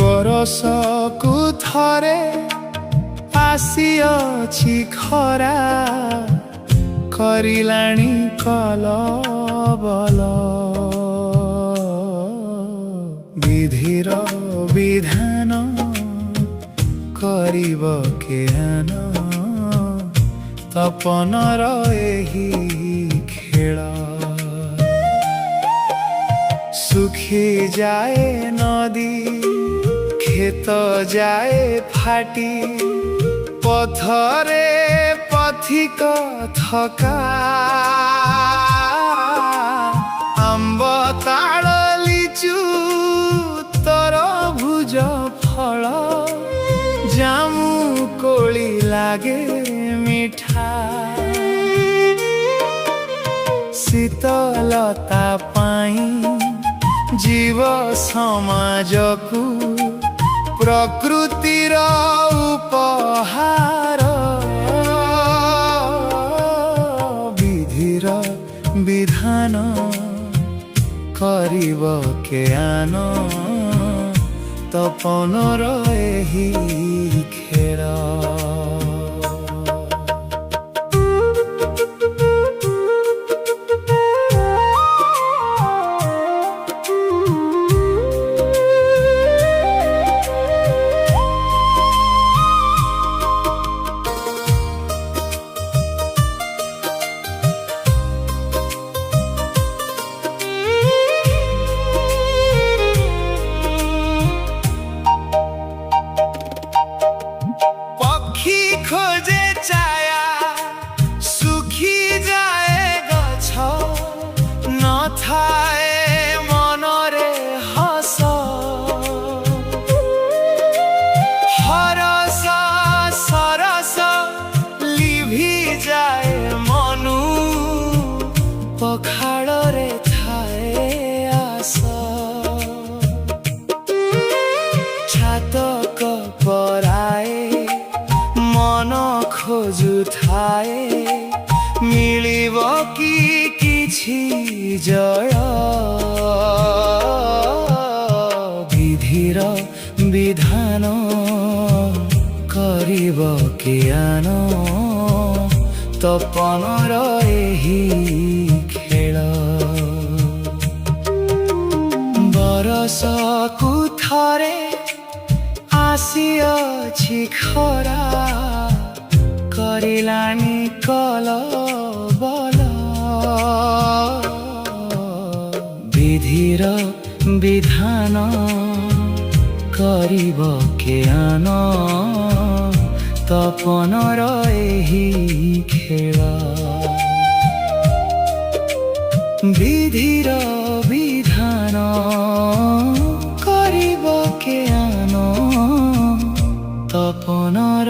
बरसकु थरे आसिअछि खरा करिलाणी कलबल विधिर विधान करिब केन तपनर एही खेल सुखी जाए नदी खेत जाए फाटी पथरे पथिक थका आंब ताड़ लिचु तरभुज फल जामु कोली लागे मिठा शीतलता पाई जीव समाजकु प्रकृतिर उपहार विधिर विधान करिब केन तपनर एही खेल खोजे छाया सुखी जाए गछ न थाए मनरे हस हरस सरस लिभि जाए मनु पखाड़रे थाए आस छातक पराए मन खोजु थाए मिलिब कि किछि जय विधिर विधान करिब केन तपनर एही खेल बरसकु थरे आसिअछि खरा करिलाणी कलबल विधिर विधान करिब केन तपनर एही खेल विधिर विधान करिब केन तपनर